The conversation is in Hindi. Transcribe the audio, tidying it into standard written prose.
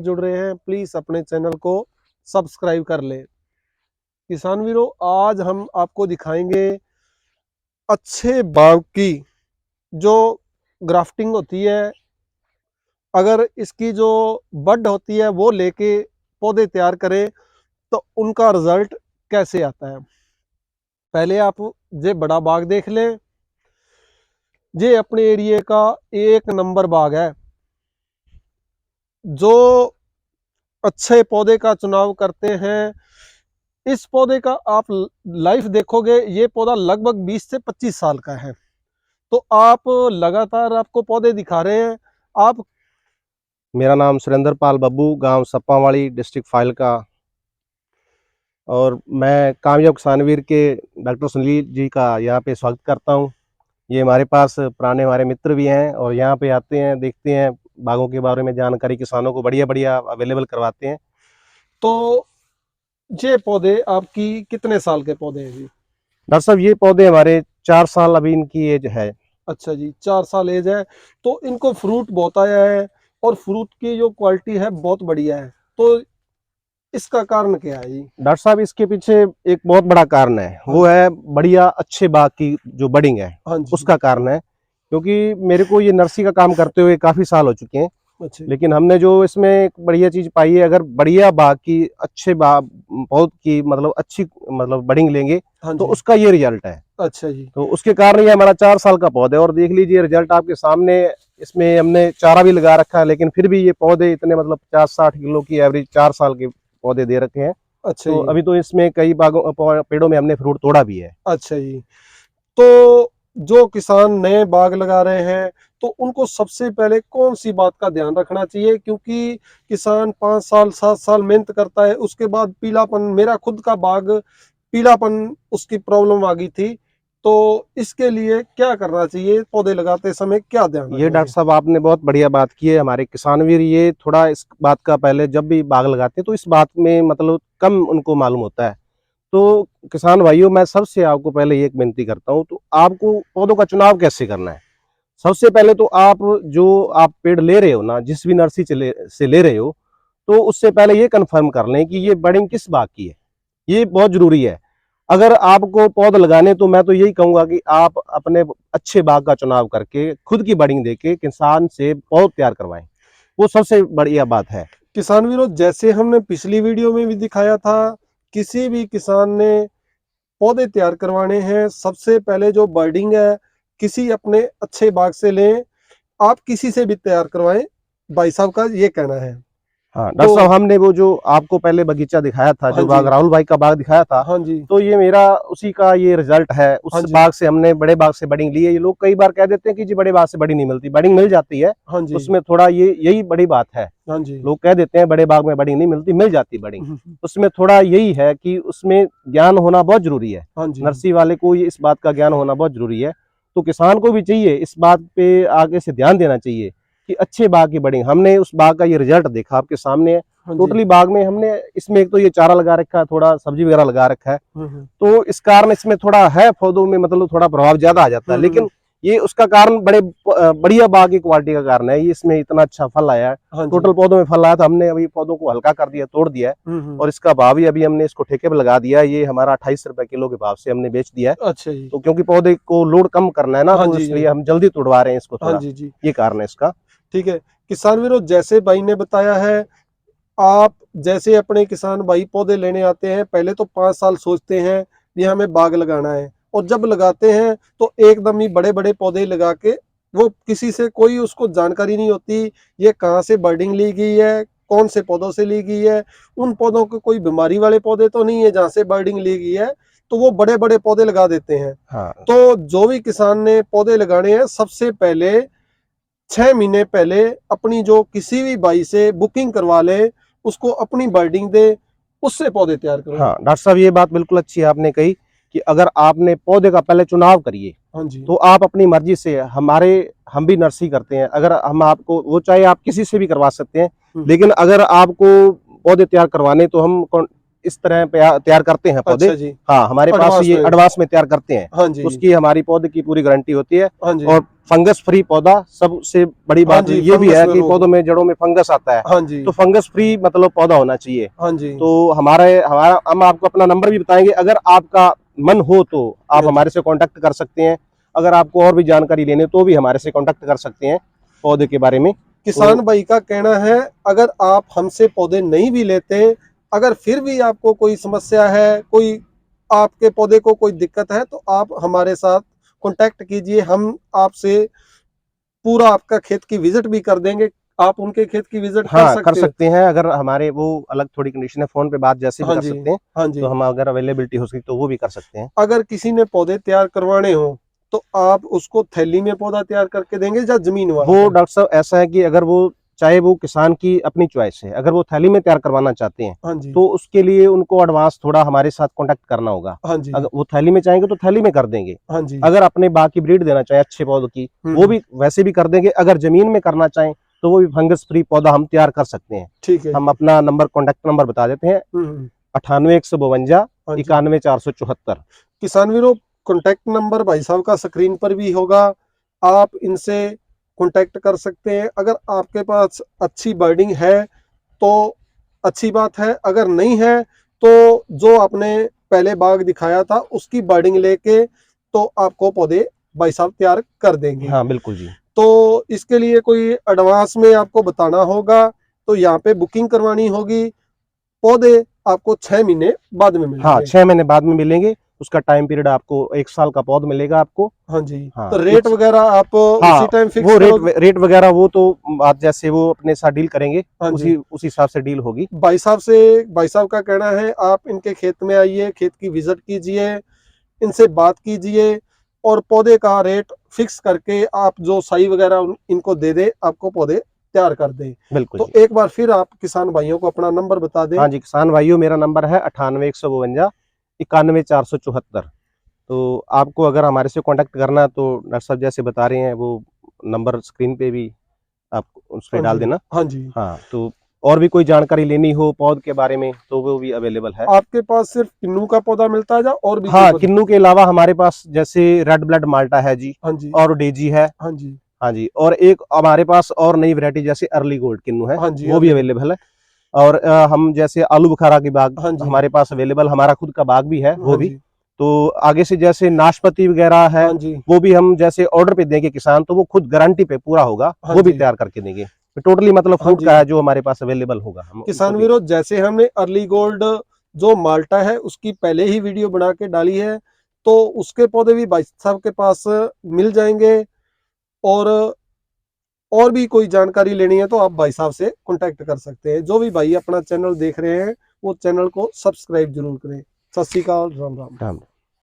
जुड़ रहे हैं प्लीज अपने चैनल को सब्सक्राइब कर ले। किसान वीरों, आज हम आपको दिखाएंगे अच्छे बाग की जो ग्राफ्टिंग होती है, अगर इसकी जो बड होती है वो लेके पौधे तैयार करें तो उनका रिजल्ट कैसे आता है। पहले आप ये बड़ा बाग देख लें। ये अपने एरिया का एक नंबर बाग है। जो अच्छे पौधे का चुनाव करते हैं, इस पौधे का आप लाइफ देखोगे, ये पौधा लगभग 20 से 25 साल का है। तो आप लगातार आपको पौधे दिखा रहे हैं। आप मेरा नाम सुरेंद्र पाल बब्बू, गांव सप्पावाड़ी, डिस्ट्रिक्ट फाइल का। और मैं कामयाब किसानवीर के डॉक्टर सुनील जी का यहाँ पे स्वागत करता हूँ। ये हमारे पास पुराने हमारे मित्र भी हैं और यहाँ पे आते हैं, देखते हैं, बागों के बारे में जानकारी किसानों को बढ़िया बढ़िया अवेलेबल करवाते हैं। तो ये पौधे आपकी कितने साल के पौधे हैं जी? डॉक्टर साहब, ये पौधे हमारे 4 साल अभी इनकी एज है। अच्छा जी, 4 साल एज है। तो इनको फ्रूट बहुत आया है और फ्रूट की जो क्वालिटी है बहुत बढ़िया है। तो इसका कारण क्या है जी? डॉक्टर साहब, इसके पीछे एक बहुत बड़ा कारण है, वो है बढ़िया अच्छे बाग की जो बडिंग है, हाँ जी। उसका कारण है। क्योंकि मेरे को ये नर्सरी का काम करते हुए काफी साल हो चुके हैं, अच्छा। लेकिन हमने जो इसमें एक बढ़िया चीज पाई है, अगर बढ़िया बाग की अच्छे बाग पौध की मतलब अच्छी मतलब बडिंग लेंगे हाँ तो जी। उसका ये रिजल्ट है। अच्छा जी। तो उसके कारण ये हमारा 4 साल का पौधा है और देख लीजिए रिजल्ट आपके सामने। इसमें हमने चारा भी लगा रखा है, लेकिन फिर भी ये पौधे इतने मतलब 50-60 किलो की एवरेज 4 साल के पौधे दे रखे हैं। अच्छा तो जी। अभी तो इसमें कई बागों पेड़ों में हमने फ्रूट तोड़ा भी है। अच्छा जी। तो जो किसान नए बाग लगा रहे हैं, तो उनको सबसे पहले कौन सी बात का ध्यान रखना चाहिए? क्योंकि किसान 5 साल 7 साल मेहनत करता है, उसके बाद पीलापन, मेरा खुद का बाग पीलापन उसकी प्रॉब्लम आ गई थी। तो इसके लिए क्या करना चाहिए? पौधे लगाते समय क्या ध्यान ये रखना डॉक्टर चाहिए? साहब आपने बहुत बढ़िया बात की है। हमारे किसानवीर ये थोड़ा इस बात का पहले जब भी बाग लगाते हैं तो इस बात में मतलब कम उनको मालूम होता है। तो किसान भाइयों, मैं सबसे आपको पहले ये एक विनती करता हूँ, तो आपको पौधों का चुनाव कैसे करना है। सबसे पहले तो आप पेड़ ले रहे हो ना, जिस भी नर्सरी से ले रहे हो, तो उससे पहले ये कंफर्म कर लें कि ये बडिंग किस बाग की है। ये बहुत जरूरी है। अगर आपको पौध लगाने, तो मैं तो यही कहूंगा कि आप अपने अच्छे बाग का चुनाव करके खुद की बडिंग देके किसान से पौध तैयार करवाएं। वो सबसे बढ़िया बात है। किसान वीरों, जैसे हमने पिछली वीडियो में भी दिखाया था, किसी भी किसान ने पौधे तैयार करवाने हैं, सबसे पहले जो बर्डिंग है किसी अपने अच्छे बाग से लें। आप किसी से भी तैयार करवाएं, भाई साहब का ये कहना है। हाँ डॉक्टर तो साहब, हमने वो जो आपको पहले बगीचा दिखाया था, हाँ जो जी। बाग राहुल भाई का बाग दिखाया था, हाँ जी। तो ये मेरा उसी का ये रिजल्ट है। हाँ उस जी। बाग से हमने बड़े बाग से बडिंग ली है। ये लोग कई बार कह देते हैं कि जी बड़े बाग से बडिंग नहीं मिलती, बडिंग मिल जाती है। हाँ जी। उसमें थोड़ा ये यही बड़ी बात है। हाँ जी। लोग कह देते हैं बड़े बाग में बडिंग नहीं मिलती, मिल जाती बडिंग। उसमें थोड़ा यही है कि उसमें ज्ञान होना बहुत जरूरी है। हाँ जी। नर्सरी वाले को इस बात का ज्ञान होना बहुत जरूरी है। तो किसान को भी चाहिए इस बात पे आगे से ध्यान देना चाहिए कि अच्छे बाग की बडिंग। हमने उस बाग का ये रिजल्ट देखा आपके सामने है। हाँ जी। टोटली बाग में हमने इसमें एक तो ये चारा लगा रखा है, थोड़ा सब्जी वगैरह लगा रखा है, हम्म। तो इस कारण इसमें थोड़ा है पौधों में मतलब थोड़ा प्रभाव ज्यादा आ जाता है। लेकिन ये उसका कारण बढ़िया बाग की क्वालिटी का कारण है। ये इसमें इतना अच्छा फल आया है। हाँ जी। टोटल पौधों में फल आया था, हमने अभी पौधों को हल्का कर दिया, तोड़ दिया है। और इसका भाव भी अभी हमने इसको ठेके पे लगा दिया है। ये हमारा 28 रुपए किलो के भाव से हमने बेच दिया है। अच्छा जी। तो क्योंकि पौधे को लोड कम करना है ना, हाँ तो जी। इसलिए हम जल्दी तोड़वा रहे हैं इसको हाँ थोड़ा, जी जी। ये कारण है इसका। ठीक है। किसान वीरों, जैसे भाई ने बताया है, आप जैसे अपने किसान भाई पौधे लेने आते हैं, पहले तो 5 साल सोचते हैं कि हमें बाग लगाना है, और जब लगाते हैं तो एकदम ही बड़े बड़े पौधे लगा के, वो किसी से कोई उसको जानकारी नहीं होती ये कहाँ से बर्डिंग ली गई है, कौन से पौधों से ली गई है, उन पौधों को कोई बीमारी वाले पौधे तो नहीं है जहाँ से बर्डिंग ली गई है, तो वो बड़े बड़े पौधे लगा देते हैं। हाँ तो जो भी किसान ने पौधे लगाने हैं, सबसे पहले 6 महीने पहले अपनी जो किसी भी भाई से बुकिंग करवा ले, उसको अपनी बर्डिंग दे, उससे पौधे तैयार करवाएं। हाँ डॉक्टर साहब, ये बात बिल्कुल अच्छी आपने कही कि अगर आपने पौधे का पहले चुनाव करिए, हाँ जी। तो आप अपनी मर्जी से हम भी नर्सरी करते हैं, अगर हम आपको वो चाहे आप किसी से भी करवा सकते हैं। लेकिन अगर आपको पौधे तैयार करवाने, तो हम इस तरह तैयार करते हैं पौधे। अच्छा जी। हाँ, हमारे पास एडवांस ये में। एडवांस में तैयार करते हैं। हाँ जी। उसकी हमारी पौधे की पूरी गारंटी होती है। हाँ जी। और फंगस फ्री पौधा सबसे बड़ी हाँ बात जी, ये भी फंगस है में कि रोग। पौधों में जड़ों में फंगस आता है, हाँ जी। तो फंगस फ्री मतलब पौधा होना चाहिए। हाँ जी। तो हमारा हम आपको अपना नंबर भी बताएंगे, अगर आपका मन हो तो आप हाँ जी। हमारे से कांटेक्ट कर सकते हैं। अगर आपको और भी जानकारी लेनी तो भी हमारे से कांटेक्ट कर सकते हैं पौधे के बारे में। किसान तो भाई का कहना है, अगर आप हमसे पौधे नहीं भी लेते, अगर फिर भी आपको कोई समस्या है, कोई आपके पौधे को कोई दिक्कत है, तो आप हमारे साथ कांटेक्ट कीजिए। हम आपसे पूरा आपका खेत की विजिट भी कर देंगे। आप उनके खेत की विजिट कर हाँ, कर सकते हैं। सकते हैं। अगर हमारे वो अलग थोड़ी कंडीशन है, फोन पे बात जैसे भी हाँ कर जी। सकते हैं। हाँ तो जी। हम अगर अवेलेबिलिटी हो सकी तो वो भी कर सकते हैं। अगर किसी ने पौधे तैयार करवाने हो, तो आप उसको थैली में पौधा तैयार करके देंगे या जमीन वो वाला? डॉक्टर साहब ऐसा है कि अगर वो चाहे वो किसान की अपनी चॉइस है, अगर वो थैली में तैयार करवाना चाहते हैं हाँ जी। तो उसके लिए उनको एडवांस थोड़ा हमारे साथ कांटेक्ट करना होगा। हाँ जी। अगर वो थैली में चाहेंगे तो थैली में कर देंगे। हाँ जी। अगर अपने बाग की ब्रीड देना चाहे अच्छे पौधों की, वो भी वैसे भी कर देंगे। अगर जमीन में करना चाहें तो वो भी फंगस फ्री पौधा हम तैयार कर सकते हैं। ठीक है हम जी। अपना नंबर कांटेक्ट नंबर बता देते हैं, 98 152 हाँ जी। 91 474। किसान वीरों, कॉन्टैक्ट नंबर भाई साहब का स्क्रीन पर भी होगा, आप इनसे कॉन्टैक्ट कर सकते हैं। अगर आपके पास अच्छी बर्डिंग है तो अच्छी बात है, अगर नहीं है तो जो आपने पहले बाग दिखाया था उसकी बर्डिंग लेके तो आपको पौधे भाई साहब तैयार कर देंगे। हाँ बिल्कुल जी। तो इसके लिए कोई एडवांस में आपको बताना होगा, तो यहाँ पे बुकिंग करवानी होगी। पौधे आपको 6 महीने बाद में हाँ, मिलेंगे। 6 महीने बाद में मिलेंगे। उसका टाइम पीरियड आपको 1 साल का पौध मिलेगा आपको। हाँ जी। हाँ, तो रेट वगैरह आप हाँ, उसी टाइम फिक्स वो करोगे? रेट वगैरह वो तो बात जैसे वो अपने साथ डील करेंगे, हाँ जी। उसी हिसाब से डील होगी। भाई साहब का कहना है, आप इनके खेत में आइए, खेत की विजिट कीजिए, इनसे बात कीजिए और पौधे का रेट फिक्स करके आप जो साई वगैरह इनको दे दे, आपको पौधे तैयार कर दें। बिल्कुल तो जी। एक बार फिर आप किसान भाइयों को अपना नंबर बता दें। हाँ जी, किसान भाइयों, मेरा नंबर है 98 152 91 474। तो आपको अगर हमारे से कांटेक्ट करना है तो डॉक्टर साहब जैसे बता रहे हैं वो नंबर स्क्रीन पे भी आप उस पे हाँ डाल जी। देना। हाँ जी। हाँ, तो और भी कोई जानकारी लेनी हो पौध के बारे में तो वो भी अवेलेबल है। आपके पास सिर्फ किन्नू का पौधा मिलता है या और भी कोई हाँ, पौधा? किन्नू के अलावा हमारे पास जैसे रेड ब्लड माल्टा है जी, हाँ जी। और डेजी है। हाँ जी। हाँ जी, और एक हमारे पास और नई वैरायटी जैसे अर्ली गोल्ड किन्नू है, हाँ जी। वो भी अवेलेबल है। और हम जैसे आलू बुखारा की बाग हाँ जी। हमारे पास अवेलेबल, हमारा खुद का बाग भी है वो हाँ भी। जी। तो आगे से जैसे नाशपाती वगैरह है, हाँ जी। वो भी हम जैसे ऑर्डर पे देंगे किसान तो वो खुद गारंटी पे पूरा होगा, हाँ वो भी जी। तैयार करके देंगे। तो टोटली मतलब हाँ फ्रूट जी। का है जो हमारे पास अवेलेबल होगा, हम उसको किसान भी। वीरों, जैसे हमने अर्ली गोल्ड जो माल्टा है उसकी पहले ही वीडियो बना के डाली है, तो उसके पौधे भी भाई साहब के पास मिल जाएंगे। और भी कोई जानकारी लेनी है तो आप भाई साहब से कांटेक्ट कर सकते हैं। जो भी भाई अपना चैनल देख रहे हैं वो चैनल को सब्सक्राइब जरूर करें। सत श्री अकाल, राम राम। हाँ।